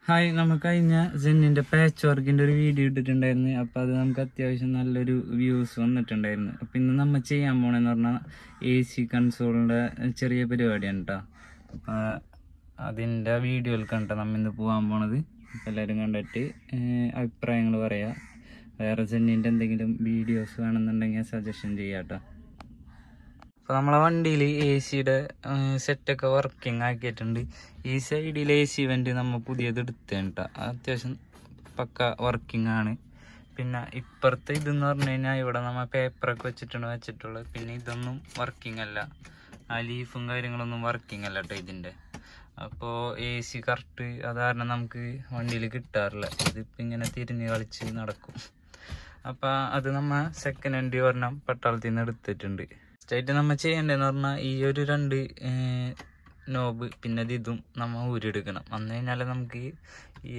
Hi, നമുക്ക് കഴിഞ്ഞ സെന്നിന്റെ patch വർക്കിന്റെ ഒരു വീഡിയോ ഇട്ടിട്ടുണ്ടായിരുന്നു. അപ്പൊ അത് നമുക്ക് അത്യാവശ്യം നല്ലൊരു വ്യൂസ് വന്നിട്ടുണ്ടായിരുന്നു. അപ്പൊ ഇന്ന് നമ്മൾ ചെയ്യാൻ പോണെന്ന് പറഞ്ഞാൽ AC കൺസോളിന്റെ ചെറിയ പരിപാടിയാണ് കേട്ടോ. അപ്പൊ അതിന്റെ വീഡിയോയിൽ കണ്ട നമ്മ ഇന്ന് പോകാൻ പോണത്. എല്ലാവരും കണ്ടിട്ട് അഭിപ്രായങ്ങൾ പറയാ. വേറെ സെന്നിന്റെ എന്തെങ്കിലും വീഡിയോസ് വേണമെന്നുണ്ടെങ്കിൽ സജഷൻ ചെയ്യാട്ടോ. അപ്പോൾ നമ്മളെ വണ്ടിയിൽ AC-യുടെ സെറ്റൊക്കെ വർക്കിംഗ് ആക്കിയിട്ടുണ്ട്. ഈ സൈഡിൽ AC വെന്റ് നമ്മൾ പുതിയത് എടുത്തേണ്ട, അത്യാവശ്യം പക്ക വർക്കിംഗ് ആണ്. പിന്നെ ഇപ്പുറത്തെ ഇതെന്ന് പറഞ്ഞു കഴിഞ്ഞാൽ ഇവിടെ നമ്മൾ പേപ്പറൊക്കെ വെച്ചിട്ടുള്ളത്. പിന്നെ ഇതൊന്നും വർക്കിംഗ് അല്ല, ആ ലീഫും കാര്യങ്ങളൊന്നും വർക്കിംഗ് അല്ല കേട്ടോ ഇതിൻ്റെ. അപ്പോൾ AC കറക്റ്റ് അത് കാരണം നമുക്ക് വണ്ടിയിൽ കിട്ടാറില്ല. ഇതിപ്പോൾ ഇങ്ങനെ തിരിഞ്ഞ് കളിച്ച് നടക്കും. അപ്പോൾ അത് നമ്മൾ സെക്കൻഡ് ഹാൻഡ് ഒരെണ്ണം പട്ടാളത്തിൽ നിന്ന് എടുത്തിട്ടുണ്ട്. ഫസ്റ്റായിട്ട് നമ്മൾ ചെയ്യേണ്ടതെന്ന് പറഞ്ഞാൽ ഈ ഒരു 2 നോബ് പിന്നെ ഇതും നമ്മൾ ഊരിയെടുക്കണം. വന്നു കഴിഞ്ഞാൽ നമുക്ക് ഈ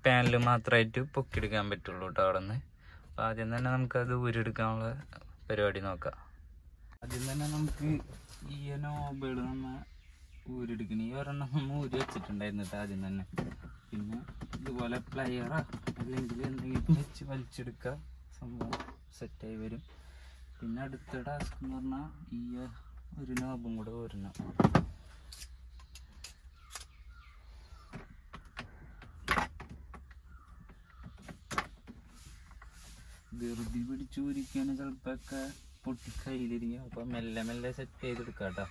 പാനൽ മാത്രമായിട്ട് പൊക്കിയെടുക്കാൻ പറ്റുള്ളൂ കേട്ടോ അവിടെ നിന്ന്. അപ്പോൾ ആദ്യം തന്നെ നമുക്കത് ഊരിയെടുക്കാനുള്ള പരിപാടി നോക്കാം. ആദ്യം തന്നെ നമുക്ക് ഈ നോബുകൾ നമ്മൾ ഊരിയെടുക്കണം. ഈ ഒരെണ്ണം നമ്മൾ ഊരി വെച്ചിട്ടുണ്ടായിരുന്നു കേട്ടോ ആദ്യം തന്നെ. പിന്നെ ഇതുപോലെ പ്ലയറോ അല്ലെങ്കിൽ എന്തെങ്കിലും വെച്ച് വലിച്ചെടുക്കുക, സംഭവം സെറ്റായി വരും. പിന്നെ അടുത്ത ടാസ്ക് എന്ന് പറഞ്ഞാൽ ഈ ഒരു നോബും കൂടെ ഊരണം. ധൃതി പിടിച്ചൂരിക്കാണ് ചിലപ്പോഴൊക്കെ പൊട്ടി കയ്യിലിരിക്കും. അപ്പൊ മെല്ലെ മെല്ലെ സെറ്റ് ചെയ്തെടുക്കാം കേട്ടോ.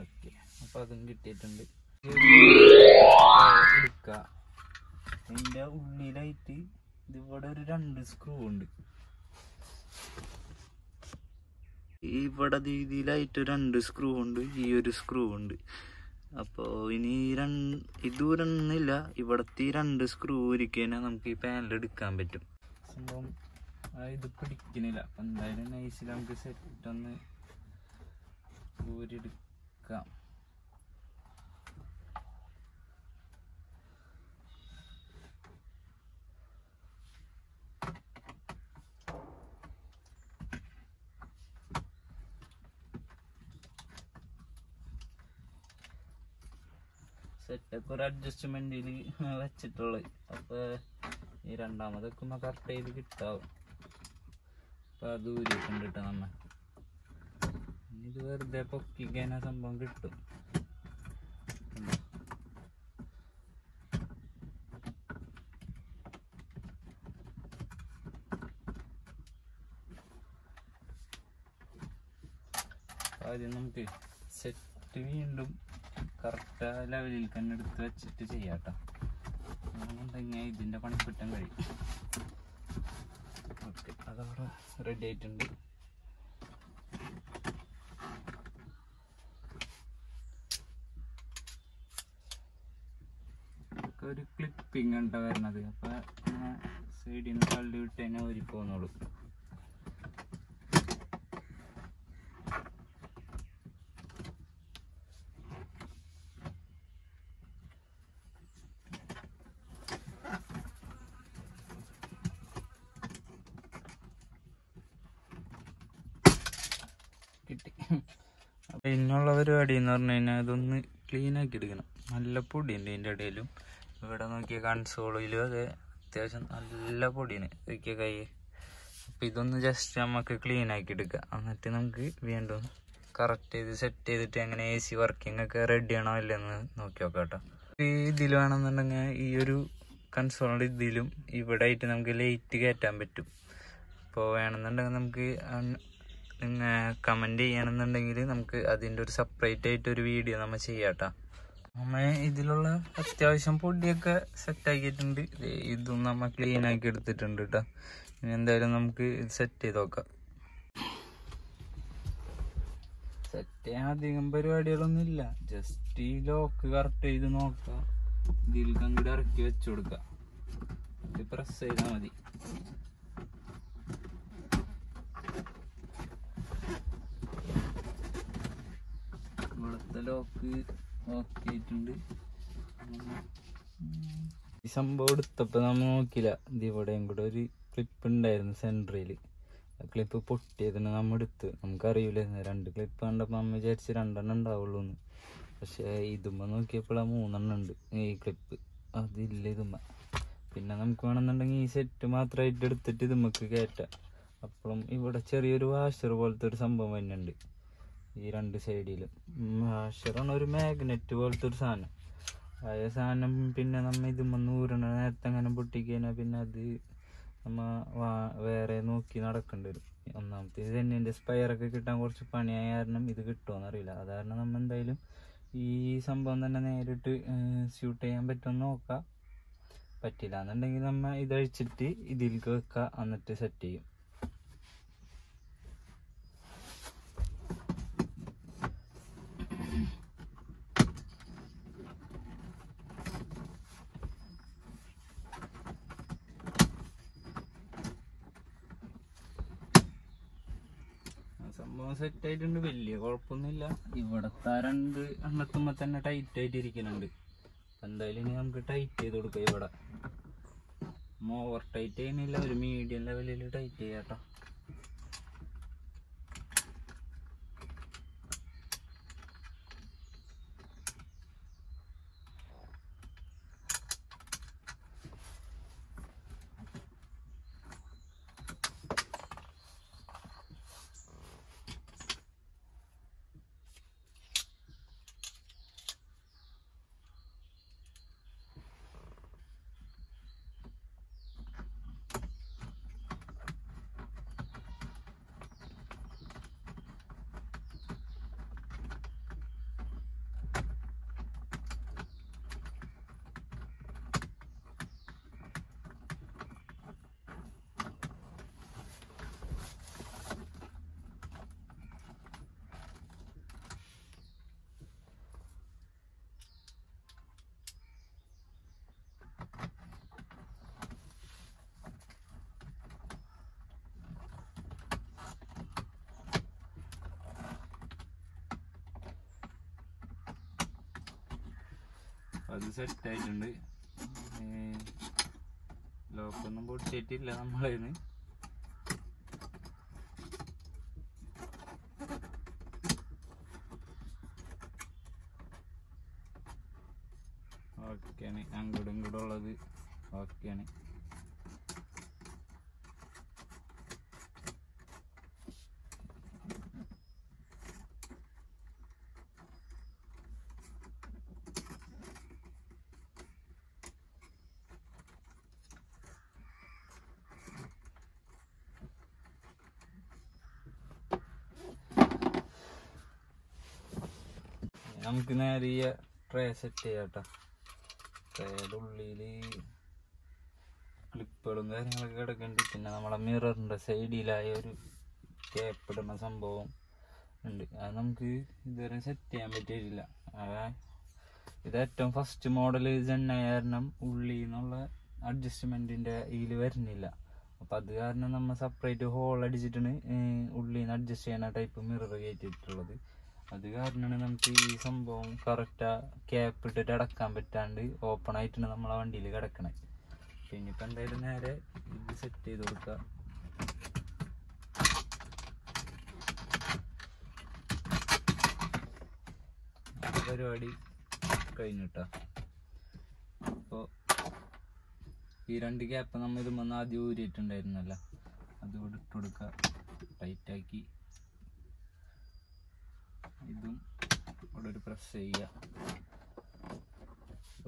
ഓക്കെ, അപ്പൊ അതും കിട്ടിയിട്ടുണ്ട്. എടുക്കുക. അതിൻ്റെ ഉള്ളിലായിട്ട് ഇതിവിടെ ഒരു 2 സ്ക്രൂ ഉണ്ട്. ഇവിടെ രീതിയിലായിട്ട് 2 സ്ക്രൂ ഉണ്ട്, ഈ ഒരു സ്ക്രൂ ഉണ്ട്. അപ്പോൾ ഇനി ഇതൊരെണ്ണില്ല, ഇവിടത്തെ 2 സ്ക്രൂ ഊരിക്കഴിഞ്ഞാൽ നമുക്ക് ഈ പാനൽ എടുക്കാൻ പറ്റും. സംഭവം ഇത് പിടിക്കണില്ല. അപ്പം എന്തായാലും നൈസിൽ നമുക്ക് സെറ്റ് ഒന്ന് ഊരിയെടുക്കാം. സെറ്റൊക്കെ ഒരു അഡ്ജസ്റ്റ്മെന്റിൽ വെച്ചിട്ടുള്ളത്. അപ്പോൾ ഈ രണ്ടാമത് വെക്കുമ്പോൾ കറക്റ്റ് ചെയ്ത് കിട്ടാവും. അപ്പോൾ അത് ഊരിയിട്ടുണ്ട് കേട്ടോ നമ്മൾ. ഇത് വെറുതെ പൊക്കിക്കാൻ സംഭവം കിട്ടും. ആദ്യം നമുക്ക് സെറ്റ് വീണ്ടും കറക്റ്റ് ലെവലിൽ തന്നെ എടുത്ത് വെച്ചിട്ട് ചെയ്യാട്ടോ. അങ്ങനെയുണ്ടെങ്കിൽ ഇതിൻ്റെ പണിക്കുറ്റം കഴിയും. ഓക്കെ, അതവിടെ റെഡി ആയിട്ടുണ്ട്. ഒരു ക്ലിപ്പിങ് ഉണ്ടോ വരണത്. അപ്പം സൈഡിൽ നിന്ന് തള്ളി വിട്ട് തന്നെ ഊരി പോകുന്നുള്ളൂ. കിട്ടി. അപ്പം ഇന്നുള്ള പരിപാടി എന്ന് പറഞ്ഞു കഴിഞ്ഞാൽ ഇതൊന്ന് ക്ലീൻ ആക്കി എടുക്കണം. നല്ല പൊടിയുണ്ട് ഇതിൻ്റെ ഇടയിലും. ഇവിടെ നോക്കിയ കൺസോളിലും അതെ, അത്യാവശ്യം നല്ല പൊടിയാണ്. നോക്കിയ കൈ. അപ്പം ഇതൊന്ന് ജസ്റ്റ് നമുക്ക് ക്ലീൻ ആക്കി എടുക്കുക. എന്നിട്ട് നമുക്ക് വീണ്ടും കറക്റ്റ് ചെയ്ത് സെറ്റ് ചെയ്തിട്ട് അങ്ങനെ AC വർക്കിംഗ് ഒക്കെ റെഡി ആണോ ഇല്ലെന്ന് നോക്കി നോക്കാം കേട്ടോ. ഇതിൽ വേണമെന്നുണ്ടെങ്കിൽ ഈ ഒരു കൺസോളിൻ്റെ ഇതിലും ഇവിടെ ആയിട്ട് നമുക്ക് ലൈറ്റ് കയറ്റാൻ പറ്റും. അപ്പോൾ വേണമെന്നുണ്ടെങ്കിൽ നമുക്ക് കമൻറ്റ് ചെയ്യണമെന്നുണ്ടെങ്കിൽ നമുക്ക് അതിൻ്റെ ഒരു സെപ്പറേറ്റ് ആയിട്ടൊരു വീഡിയോ നമ്മൾ ചെയ്യാം കേട്ടോ. നമ്മൾ ഇതിലുള്ള അത്യാവശ്യം പൊടിയൊക്കെ സെറ്റാക്കിയിട്ടുണ്ട്. ഇതും നമ്മൾ ക്ലീൻ ആക്കി എടുത്തിട്ടുണ്ട് കേട്ടോ. ഇനി എന്തായാലും നമുക്ക് ഇത് സെറ്റ് ചെയ്ത് നോക്കാം. സെറ്റ് ചെയ്യാൻ അധികം പരിപാടികളൊന്നും ഇല്ല. ജസ്റ്റ് ഈ ലോക്ക് കറക്റ്റ് ചെയ്ത് നോക്കാം. ഇതിൽ അങ്ങോട്ട് ഇറക്കി വെച്ചു കൊടുക്കുക. ഇത് പ്രസ് ചെയ്താൽ മതി. ഇവിടുത്തെ ലോക്ക് ഓക്കെ ആയിട്ടുണ്ട്. ഈ സംഭവം എടുത്തപ്പോൾ നമ്മൾ നോക്കില്ല, ഇത് ഇവിടെയും കൂടെ ഒരു ക്ലിപ്പ് ഉണ്ടായിരുന്നു സെൻറ്ററിൽ. ക്ലിപ്പ് പൊട്ടിയതിന് നമ്മ എടുത്ത്, നമുക്കറിയില്ലായിരുന്നു. 2 ക്ലിപ്പ് കണ്ടപ്പോൾ നമ്മ വിചാരിച്ച് 2 ഉണ്ടാവുള്ളൂ എന്ന്. പക്ഷേ ഇതുമ്മ നോക്കിയപ്പോഴാണ് 3 ഉണ്ട് ഈ ക്ലിപ്പ്, അതില്ല ഇതുമ്മ. പിന്നെ നമുക്ക് വേണമെന്നുണ്ടെങ്കിൽ ഈ സെറ്റ് മാത്രമായിട്ട് എടുത്തിട്ട് ഇതുമ്മക്ക് കയറ്റാം. അപ്പോഴും ഇവിടെ ചെറിയൊരു വാഷർ പോലത്തെ ഒരു സംഭവം തന്നെയുണ്ട് ഈ 2 സൈഡിലും. വാഷറാണ്, ഒരു മാഗ്നറ്റ് പോലത്തെ ഒരു സാധനം. ആയ സാധനം പിന്നെ നമ്മ ഇതുമ്മ ഊരണ നേരത്തെ അങ്ങനെ പൊട്ടിക്കഴിഞ്ഞാൽ പിന്നെ അത് നമ്മ വേറെ നോക്കി നടക്കേണ്ടി വരും. ഒന്നാമത്തെ സെന്നിൻ്റെ സ്പെയറൊക്കെ കിട്ടാൻ കുറച്ച് പണിയായ കാരണം ഇത് കിട്ടുമോയെന്നറിയില്ല. അത് കാരണം നമ്മൾ എന്തായാലും ഈ സംഭവം തന്നെ നേരിട്ട് ഷൂട്ട് ചെയ്യാൻ പറ്റുമെന്ന് നോക്കാം. പറ്റില്ല എന്നുണ്ടെങ്കിൽ നമ്മൾ ഇതഴിച്ചിട്ട് ഇതിലേക്ക് വെക്കുക, എന്നിട്ട് സെറ്റ് ചെയ്യും. സംഭവം സെറ്റ് ആയിട്ടുണ്ട്, വലിയ കുഴപ്പമൊന്നുമില്ല. ഇവിടത്തെ 2 എണ്ണത്തുമ്പോ തന്നെ ടൈറ്റ് ആയിട്ട് ഇരിക്കുന്നുണ്ട്. എന്തായാലും ഇനി നമുക്ക് ടൈറ്റ് ചെയ്ത് കൊടുക്കാം. ഇവിടെ ഓവർ ടൈറ്റ് ചെയ്യുന്നില്ല, ഒരു മീഡിയം ലെവലിൽ ടൈറ്റ് ചെയ്യാട്ടോ. അത് സെറ്റ് ആയിട്ടുണ്ട്. ലോക്കൊന്നും പൊട്ടിച്ചിട്ടില്ല നമ്മളതിന്. ഓക്കെയാണ്, അങ്ങോട്ടും ഇങ്ങോട്ടും ഉള്ളത് ഓക്കെയാണ്. നമുക്ക് നേരെ ഈ ട്രേ സെറ്റ് ചെയ്യാം കേട്ടോ. ട്രേയുടെ ഉള്ളിൽ ക്ലിപ്പുകളും കാര്യങ്ങളൊക്കെ കിടക്കുന്നുണ്ട്. പിന്നെ നമ്മളെ മിററിൻ്റെ സൈഡിലായ ഒരു ക്യാപ്പിടുന്ന സംഭവം ഉണ്ട്. അത് നമുക്ക് ഇതുവരെ സെറ്റ് ചെയ്യാൻ പറ്റിയിട്ടില്ല. ഇത് ഏറ്റവും ഫസ്റ്റ് മോഡൽ തന്നെ കാരണം ഉള്ളിൽ നിന്നുള്ള അഡ്ജസ്റ്റ്മെൻറ്റിൻ്റെ ഇതിൽ വരുന്നില്ല. അപ്പം അത് കാരണം നമ്മൾ സെപ്പറേറ്റ് ഹോൾ അടിച്ചിട്ടാണ് ഉള്ളിൽ നിന്ന് അഡ്ജസ്റ്റ് ചെയ്യുന്ന ടൈപ്പ് മിറർ കയറ്റിയിട്ടുള്ളത്. അത് കാരണമാണ് നമുക്ക് ഈ സംഭവം കറക്റ്റാ ക്യാപ്പ് ഇട്ടിട്ട് അടക്കാൻ പറ്റാണ്ട് ഓപ്പൺ ആയിട്ടാണ് നമ്മളെ വണ്ടിയിൽ കിടക്കണേ. പിന്നെ ഇപ്പം എന്തായാലും നേരെ ഇത് സെറ്റ് ചെയ്ത് കൊടുക്കുക. പരിപാടി കഴിഞ്ഞിട്ടാ. അപ്പോൾ ഈ 2 ക്യാപ്പ് നമ്മൾ ഇതുമ്പോൾ ആദ്യം ഊരിയിട്ടുണ്ടായിരുന്നല്ലോ, അതുകൂടെ ഇട്ട് കൊടുക്കുക, ടൈറ്റാക്കി. ഇതും ഇവിടെ ഒരു പ്രസ് ചെയ്യുക.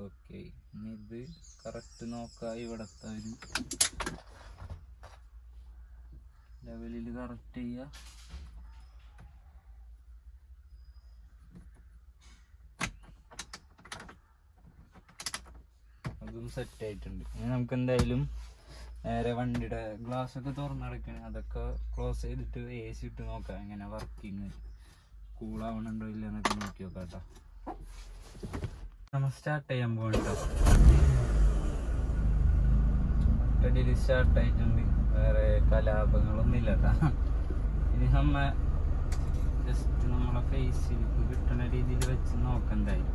ഓക്കെ, ഇനി ഇത് കറക്റ്റ് നോക്കുക. ഇവിടുത്തെ ഒരു ലെവലിൽ കറക്റ്റ് ചെയ്യുക. അതും സെറ്റ് ആയിട്ടുണ്ട്. ഇനി നമുക്ക് എന്തായാലും നേരെ വണ്ടിയുടെ ഗ്ലാസ് ഒക്കെ തുറന്നടക്കണം, അതൊക്കെ ക്ലോസ് ചെയ്തിട്ട് AC ഇട്ട് നോക്കാം എങ്ങനെ വർക്കിങ്, കൂളാവണുണ്ടോ ഇല്ല എന്നൊക്കെ നോക്കി നോക്കാം കേട്ടോ. നമ്മൾ സ്റ്റാർട്ട് ചെയ്യാൻ പോകണ്ടോ. ഒറ്റടിയിൽ സ്റ്റാർട്ട് ആയിട്ടുണ്ട്, വേറെ കലാപങ്ങളൊന്നും ഇല്ല കേട്ടോ. ഇനി നമ്മ ജസ്റ്റ് നമ്മളെ ഫേസിൽ കിട്ടുന്ന രീതിയിൽ വെച്ച് നോക്കണ്ടായി.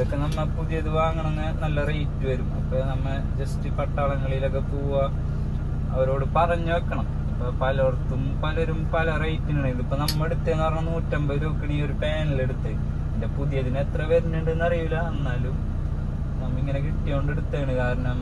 ഇതൊക്കെ നമ്മ പുതിയത് വാങ്ങണമെന്ന് നല്ല റേറ്റ് വരും. അപ്പൊ നമ്മ ജസ്റ്റ് പട്ടാളങ്ങളിലൊക്കെ പോവാ, അവരോട് പറഞ്ഞു വെക്കണം. ഇപ്പൊ പലരും പല റേറ്റിനാണ്. ഇതിപ്പോ നമ്മ എടുത്തെന്ന് പറഞ്ഞാൽ 150 രൂപക്കാണ് ഈ ഒരു പാനലെടുത്ത്. ഇതിന്റെ പുതിയതിന് എത്ര വരുന്നുണ്ടെന്ന് അറിയില്ല, എന്നാലും നമ്മ ഇങ്ങനെ കിട്ടിയോണ്ട് എടുത്താണ്. കാരണം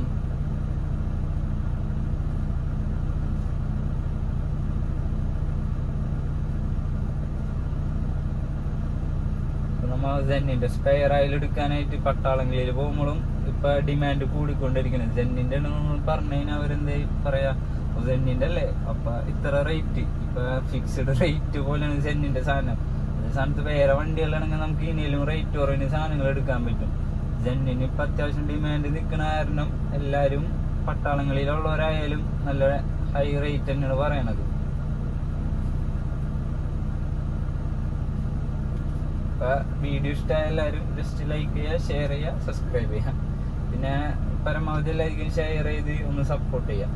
നമ്മ ജെന്നിന്റെ സ്പെയർ ആയിൽ എടുക്കാനായിട്ട് പട്ടാളങ്ങളിൽ പോകുമ്പോഴും ഇപ്പൊ ഡിമാൻഡ് കൂടിക്കൊണ്ടിരിക്കുന്നത്. ജെന്നിന്റെ പറഞ്ഞു കഴിഞ്ഞാൽ അവരെന്താ പറയാ, ജെന്നിന്റെ അല്ലേ അപ്പൊ ഇത്ര റേറ്റ്, ഇപ്പൊ ഫിക്സ്ഡ് റേറ്റ് പോലെയാണ് ജെന്നിന്റെ സാധനം. അതേ സ്ഥാനത്ത് വേറെ വണ്ടികളാണെങ്കിൽ നമുക്ക് ഇനിയും റേറ്റ് കുറഞ്ഞ സാധനങ്ങൾ എടുക്കാൻ പറ്റും. ജെന്നിന് ഇപ്പൊ അത്യാവശ്യം ഡിമാൻഡ് നിൽക്കുന്ന കാരണം എല്ലാരും പട്ടാളങ്ങളിലുള്ളവരായാലും നല്ല ഹൈ റേറ്റ് തന്നെയാണ് പറയണത്. അപ്പൊ വീഡിയോ ഇഷ്ടമായ എല്ലാവരും ജസ്റ്റ് ലൈക്ക് ചെയ്യുക, ഷെയർ ചെയ്യുക, സബ്സ്ക്രൈബ് ചെയ്യുക. പിന്നെ പരമാവധി എല്ലാവർക്കും ഷെയർ ചെയ്ത് ഒന്ന് സപ്പോർട്ട് ചെയ്യാം.